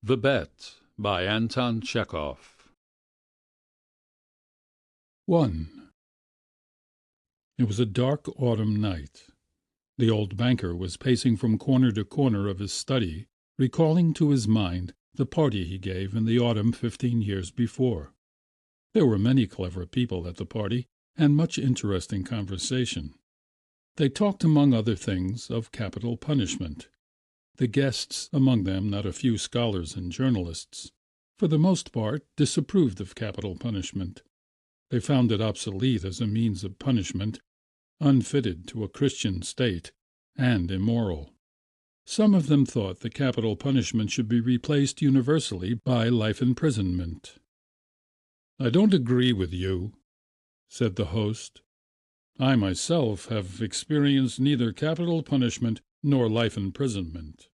The Bet by Anton Chekhov. 1. It was a dark autumn night. The old banker was pacing from corner to corner of his study, recalling to his mind the party he gave in the autumn 15 years before. There were many clever people at the party, and much interesting conversation. They talked, among other things, of capital punishment. The guests, among them not a few scholars and journalists, for the most part disapproved of capital punishment. They found it obsolete as a means of punishment, unfitted to a Christian state, and immoral. Some of them thought that capital punishment should be replaced universally by life imprisonment. "I don't agree with you," said the host. "I myself have experienced neither capital punishment nor life imprisonment.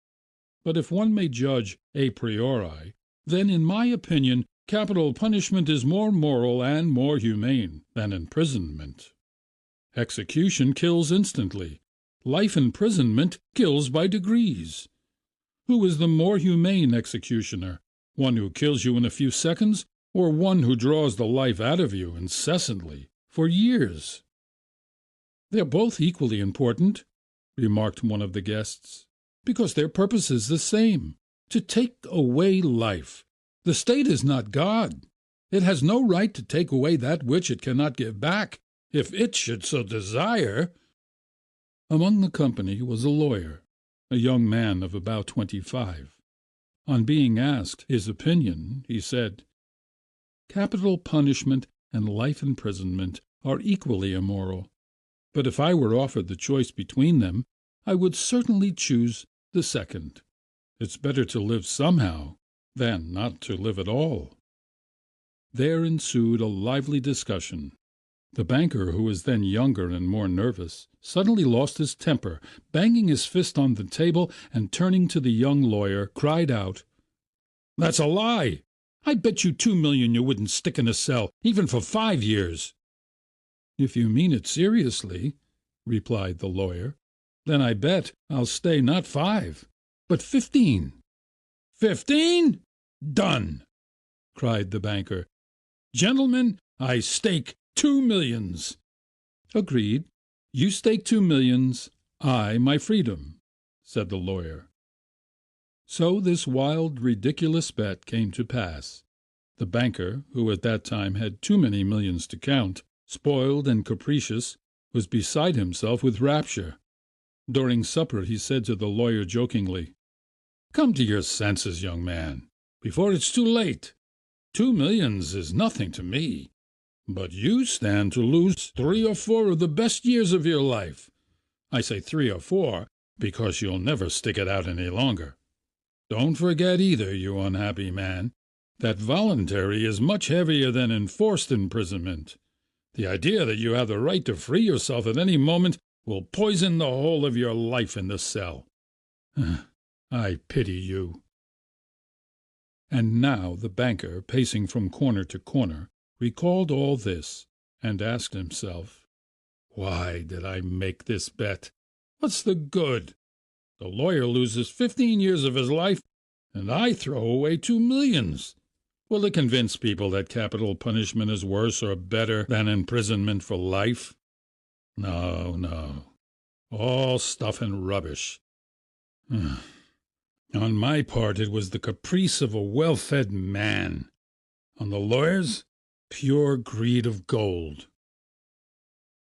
But if one may judge a priori, then in my opinion capital punishment is more moral and more humane than imprisonment. Execution kills instantly. Life imprisonment kills by degrees. Who is the more humane executioner, one who kills you in a few seconds, or one who draws the life out of you incessantly for years?" "They're both equally important," remarked one of the guests, "because their purpose is the same, to take away life. The state is not God. It has no right to take away that which it cannot give back, if it should so desire." Among the company was a lawyer, a young man of about 25. On being asked his opinion, he said, "Capital punishment and life imprisonment are equally immoral. But if I were offered the choice between them, I would certainly choose the second. It's better to live somehow than not to live at all." There ensued a lively discussion. The banker, who was then younger and more nervous, suddenly lost his temper, banging his fist on the table, and turning to the young lawyer, cried out, "That's a lie! I bet you 2 million you wouldn't stick in a cell, even for 5 years." "If you mean it seriously," replied the lawyer, "then I bet I'll stay not 5, but 15. 15? Done!" cried the banker. "Gentlemen, I stake 2 millions. "Agreed. You stake 2 millions, I my freedom," said the lawyer. So this wild, ridiculous bet came to pass. The banker, who at that time had too many millions to count, spoiled and capricious, was beside himself with rapture. During supper he said to the lawyer jokingly, "Come to your senses, young man, before it's too late. 2 millions is nothing to me, but you stand to lose 3 or 4 of the best years of your life. I say 3 or 4 because you'll never stick it out any longer. Don't forget either, you unhappy man, that voluntary is much heavier than enforced imprisonment. The idea that you have the right to free yourself at any moment will poison the whole of your life in the cell. I pity you." And now the banker, pacing from corner to corner, recalled all this, and asked himself, "Why did I make this bet? What's the good? The lawyer loses 15 years of his life, and I throw away 2 millions. Will it convince people that capital punishment is worse or better than imprisonment for life? No, no. All stuff and rubbish. On my part it was the caprice of a well-fed man. On the lawyer's, pure greed of gold."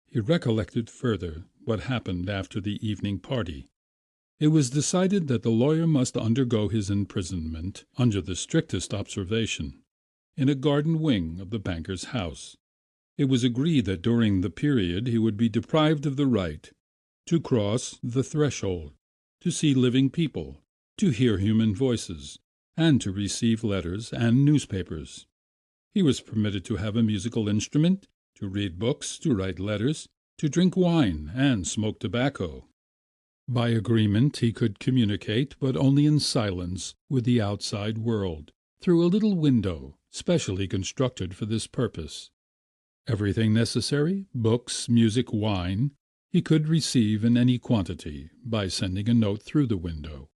He recollected further what happened after the evening party. It was decided that the lawyer must undergo his imprisonment, under the strictest observation, in a garden wing of the banker's house. It was agreed that during the period he would be deprived of the right to cross the threshold, to see living people, to hear human voices, and to receive letters and newspapers. He was permitted to have a musical instrument, to read books, to write letters, to drink wine, and smoke tobacco. By agreement he could communicate, but only in silence, with the outside world, through a little window specially constructed for this purpose. Everything necessary, books, music, wine, he could receive in any quantity by sending a note through the window.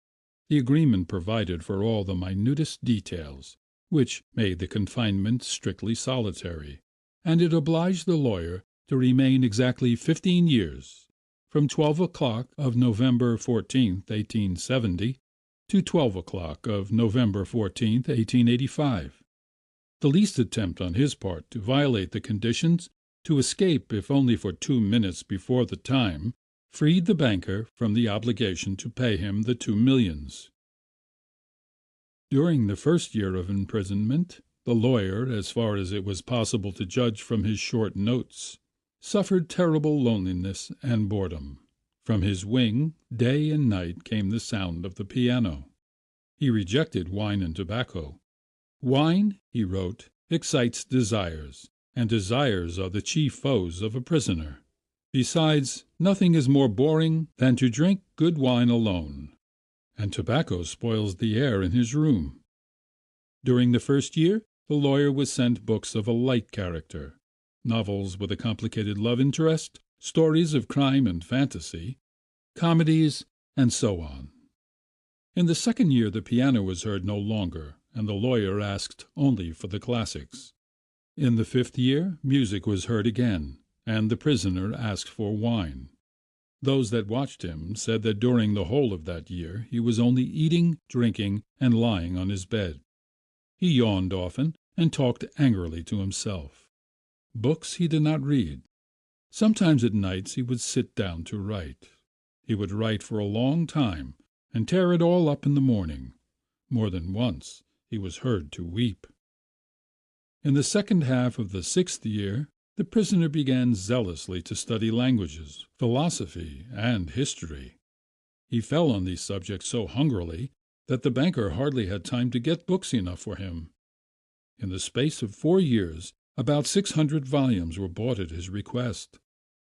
The agreement provided for all the minutest details, which made the confinement strictly solitary, and it obliged the lawyer to remain exactly 15 years, from 12 o'clock of November 14th, 1870, to 12 o'clock of November 14th, 1885. The least attempt on his part to violate the conditions, to escape if only for 2 minutes before the time, freed the banker from the obligation to pay him the 2 millions. During the first year of imprisonment, the lawyer, as far as it was possible to judge from his short notes, suffered terrible loneliness and boredom. From his wing, day and night came the sound of the piano. He rejected wine and tobacco. Wine, he wrote, excites desires, and desires are the chief foes of a prisoner. Besides, nothing is more boring than to drink good wine alone, and tobacco spoils the air in his room. During the first year, the lawyer was sent books of a light character, novels with a complicated love interest, stories of crime and fantasy, comedies, and so on. In the second year the piano was heard no longer, and the lawyer asked only for the classics. In the fifth year music was heard again, and the prisoner asked for wine. Those that watched him said that during the whole of that year he was only eating, drinking, and lying on his bed. He yawned often and talked angrily to himself. Books he did not read. Sometimes at nights he would sit down to write. He would write for a long time and tear it all up in the morning. More than once he was heard to weep. In the second half of the sixth year, the prisoner began zealously to study languages, philosophy, and history. He fell on these subjects so hungrily that the banker hardly had time to get books enough for him. In the space of 4 years, about 600 volumes were bought at his request.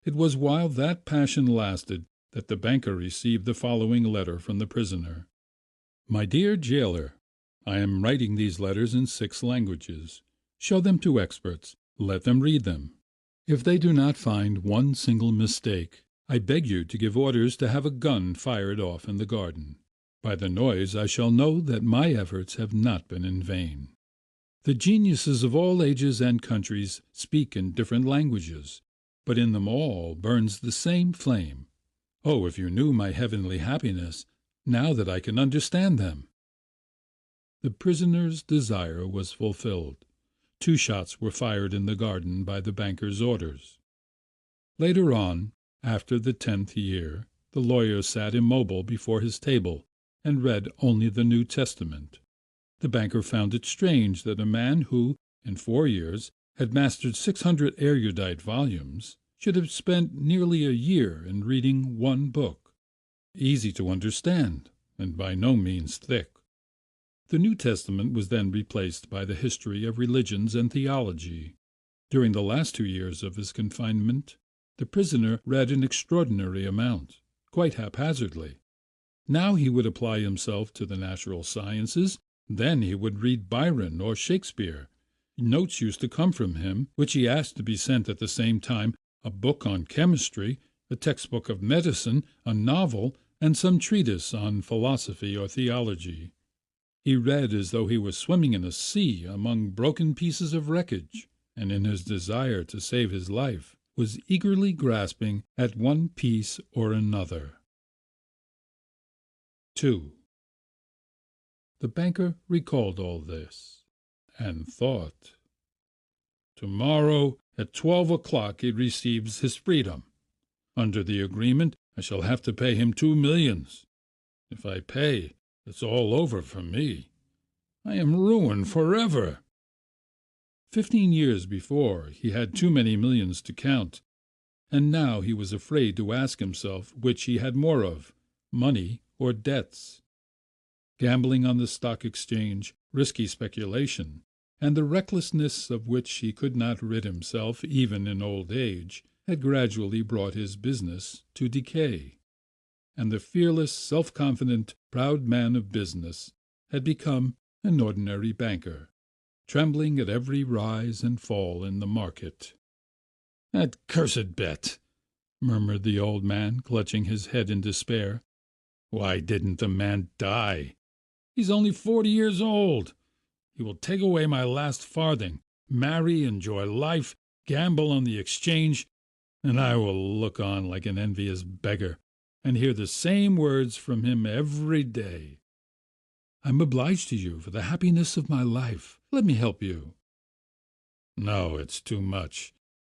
It was while that passion lasted that the banker received the following letter from the prisoner. My dear jailer, I am writing these letters in 6 languages. Show them to experts. Let them read them. If they do not find one single mistake, I beg you to give orders to have a gun fired off in the garden. By the noise I shall know that my efforts have not been in vain. The geniuses of all ages and countries speak in different languages, but in them all burns the same flame. Oh, if you knew my heavenly happiness, now that I can understand them! The prisoner's desire was fulfilled. 2 shots were fired in the garden by the banker's orders. Later on, after the 10th year, the lawyer sat immobile before his table and read only the New Testament. The banker found it strange that a man who, in 4 years, had mastered 600 erudite volumes, should have spent nearly a year in reading 1 book, easy to understand and by no means thick. The New Testament was then replaced by the history of religions and theology. During the last 2 years of his confinement, the prisoner read an extraordinary amount, quite haphazardly. Now he would apply himself to the natural sciences, then he would read Byron or Shakespeare. Notes used to come from him, which he asked to be sent at the same time, a book on chemistry, a textbook of medicine, a novel, and some treatise on philosophy or theology. He read as though he were swimming in a sea among broken pieces of wreckage, and in his desire to save his life was eagerly grasping at one piece or another. 2. The banker recalled all this, and thought, Tomorrow at 12 o'clock he receives his freedom. Under the agreement I shall have to pay him 2 millions. If I pay, it's all over for me. I am ruined forever. 15 years before he had too many millions to count, and now he was afraid to ask himself which he had more of, money or debts. Gambling on the stock exchange, risky speculation, and the recklessness of which he could not rid himself even in old age, had gradually brought his business to decay. And the fearless, self-confident, proud man of business had become an ordinary banker, trembling at every rise and fall in the market. "That cursed bet!" murmured the old man, clutching his head in despair. Why didn't the man die? He's only 40 years old. He will take away my last farthing, marry, enjoy life, gamble on the exchange, and I will look on like an envious beggar, and hear the same words from him every day. I'm obliged to you for the happiness of my life. Let me help you. No, it's too much.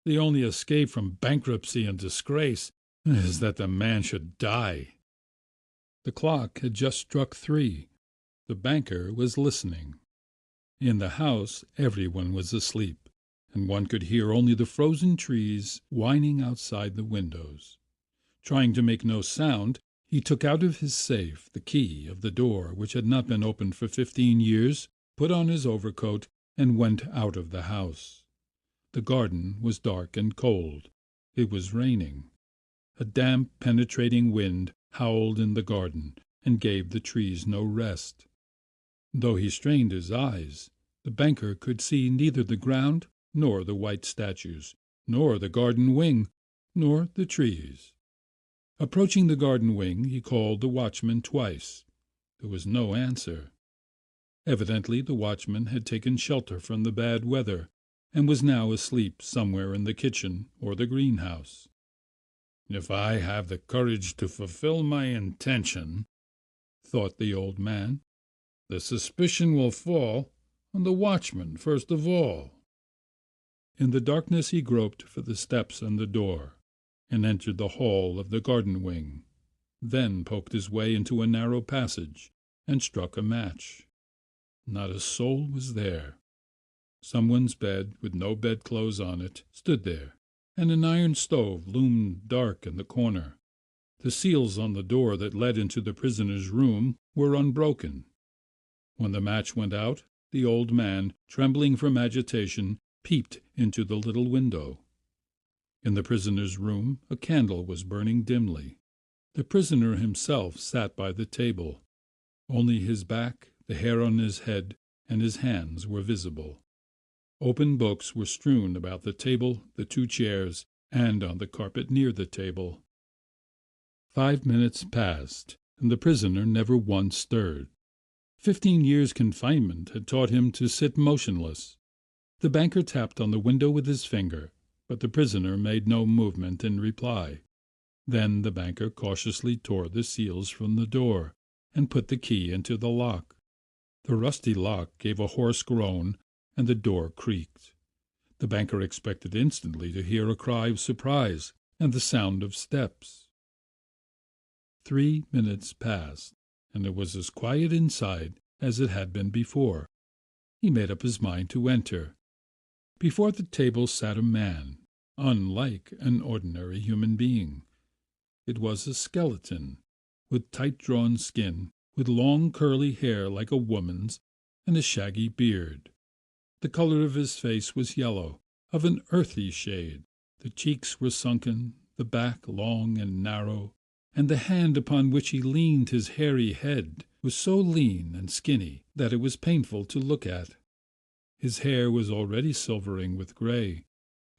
The only escape from bankruptcy and disgrace is that the man should die. The clock had just struck 3. The banker was listening. In the house everyone was asleep, and one could hear only the frozen trees whining outside the windows. Trying to make no sound, he took out of his safe the key of the door which had not been opened for 15 years, put on his overcoat, and went out of the house. The garden was dark and cold. It was raining. A damp, penetrating wind howled in the garden and gave the trees no rest. Though he strained his eyes, the banker could see neither the ground, nor the white statues, nor the garden wing, nor the trees. Approaching the garden wing, he called the watchman twice. There was no answer. Evidently the watchman had taken shelter from the bad weather, and was now asleep somewhere in the kitchen or the greenhouse. If I have the courage to fulfill my intention, thought the old man, the suspicion will fall on the watchman first of all. In the darkness he groped for the steps and the door, and entered the hall of the garden wing, then poked his way into a narrow passage, and struck a match. Not a soul was there. Someone's bed, with no bedclothes on it, stood there, and an iron stove loomed dark in the corner. The seals on the door that led into the prisoner's room were unbroken. When the match went out, the old man, trembling from agitation, peeped into the little window. In the prisoner's room a candle was burning dimly. The prisoner himself sat by the table. Only his back, the hair on his head, and his hands were visible. Open books were strewn about the table, the 2 chairs, and on the carpet near the table. 5 minutes passed, and the prisoner never once stirred. 15 years' confinement had taught him to sit motionless. The banker tapped on the window with his finger, but the prisoner made no movement in reply. Then the banker cautiously tore the seals from the door, and put the key into the lock. The rusty lock gave a hoarse groan, and the door creaked. The banker expected instantly to hear a cry of surprise and the sound of steps. 3 minutes passed, and it was as quiet inside as it had been before. He made up his mind to enter. Before the table sat a man, unlike an ordinary human being. It was a skeleton, with tight-drawn skin, with long curly hair like a woman's, and a shaggy beard. The color of his face was yellow, of an earthy shade. The cheeks were sunken, the back long and narrow, and the hand upon which he leaned his hairy head was so lean and skinny that it was painful to look at. His hair was already silvering with gray,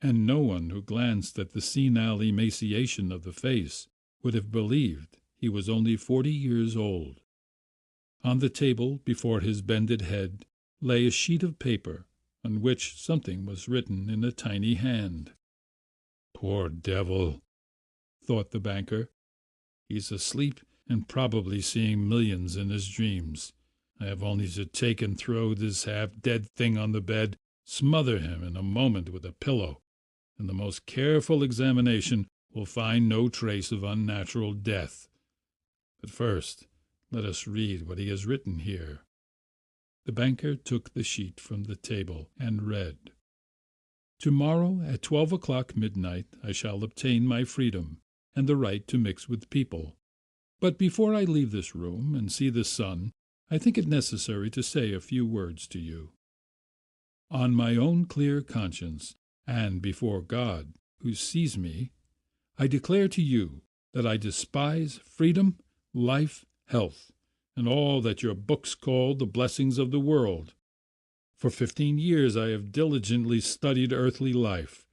and no one who glanced at the senile emaciation of the face would have believed he was only 40 years old. On the table before his bended head lay a sheet of paper on which something was written in a tiny hand. Poor devil, thought the banker. He's asleep and probably seeing millions in his dreams. I have only to take and throw this half-dead thing on the bed, smother him in a moment with a pillow, and the most careful examination will find no trace of unnatural death. But first, let us read what he has written here. The banker took the sheet from the table and read. Tomorrow at 12 o'clock midnight I shall obtain my freedom and the right to mix with people. But before I leave this room and see the sun, I think it necessary to say a few words to you. On my own clear conscience, and before God, who sees me, I declare to you that I despise freedom, life, health, and all that your books call the blessings of the world. For 15 years I have diligently studied earthly life.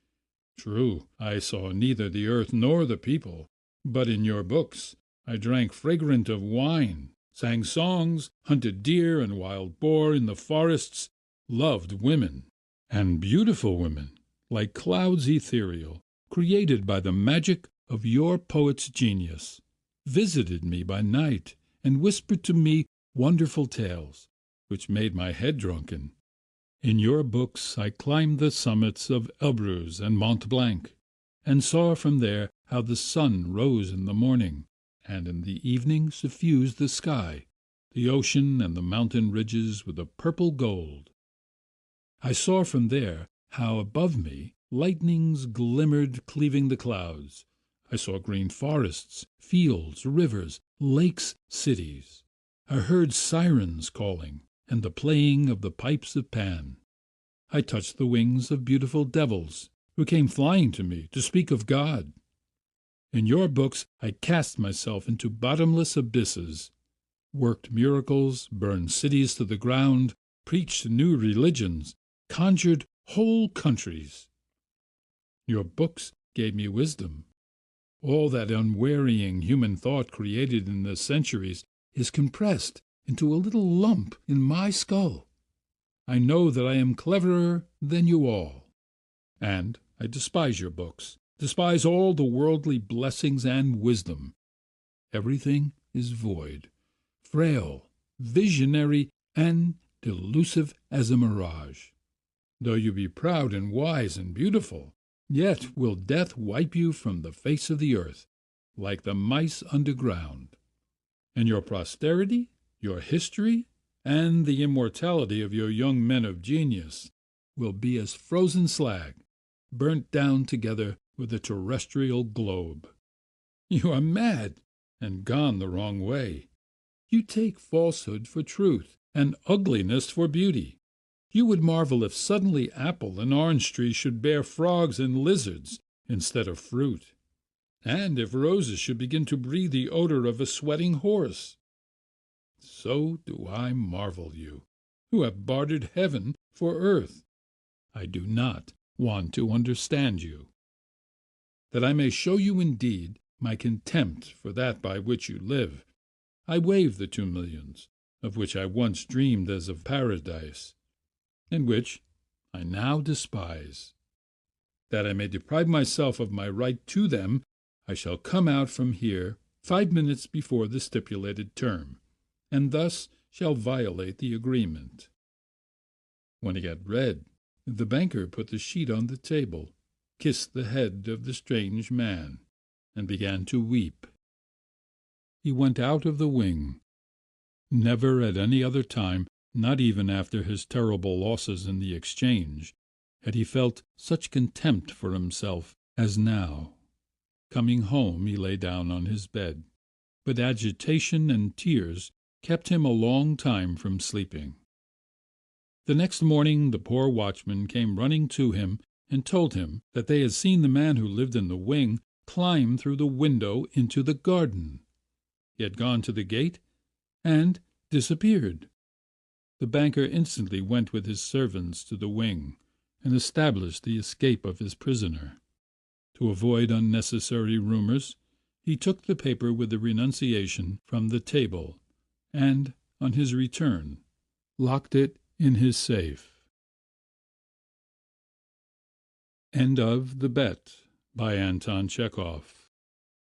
True, I saw neither the earth nor the people, but in your books I drank fragrant of wine, sang songs, hunted deer and wild boar in the forests, loved women, and beautiful women, like clouds ethereal, created by the magic of your poet's genius, visited me by night and whispered to me wonderful tales, which made my head drunken. In your books I climbed the summits of Elbruz and Mont Blanc, and saw from there how the sun rose in the morning, and in the evening suffused the sky, the ocean and the mountain ridges with a purple gold. I saw from there how above me lightnings glimmered cleaving the clouds. I saw green forests, fields, rivers, lakes, cities. I heard sirens calling, and the playing of the pipes of Pan. I touched the wings of beautiful devils, who came flying to me to speak of God. In your books I cast myself into bottomless abysses, worked miracles, burned cities to the ground, preached new religions, conjured whole countries. Your books gave me wisdom. All that unwearying human thought created in the centuries is compressed into a little lump in my skull. I know that I am cleverer than you all, and I despise your books, despise all the worldly blessings and wisdom. Everything is void, frail, visionary, and delusive as a mirage. Though you be proud and wise and beautiful, yet will death wipe you from the face of the earth, like the mice underground. And your posterity, your history, and the immortality of your young men of genius will be as frozen slag, burnt down together with the terrestrial globe. You are mad, and gone the wrong way. You take falsehood for truth, and ugliness for beauty. You would marvel if suddenly apple and orange trees should bear frogs and lizards instead of fruit, and if roses should begin to breathe the odor of a sweating horse. So do I marvel you, who have bartered heaven for earth. I do not want to understand you. That I may show you indeed my contempt for that by which you live, I waive the 2 millions, of which I once dreamed as of paradise, and which I now despise. That I may deprive myself of my right to them, I shall come out from here 5 minutes before the stipulated term, and thus shall violate the agreement. When it had read, the banker put the sheet on the table, kissed the head of the strange man, and began to weep. He went out of the wing. Never at any other time, not even after his terrible losses in the exchange, had he felt such contempt for himself as now. Coming home, he lay down on his bed, but agitation and tears kept him a long time from sleeping. The next morning the poor watchman came running to him and told him that they had seen the man who lived in the wing climb through the window into the garden. He had gone to the gate and disappeared. The banker instantly went with his servants to the wing and established the escape of his prisoner. To avoid unnecessary rumors, he took the paper with the renunciation from the table and, on his return, locked it in his safe. End of The Bet by Anton Chekhov.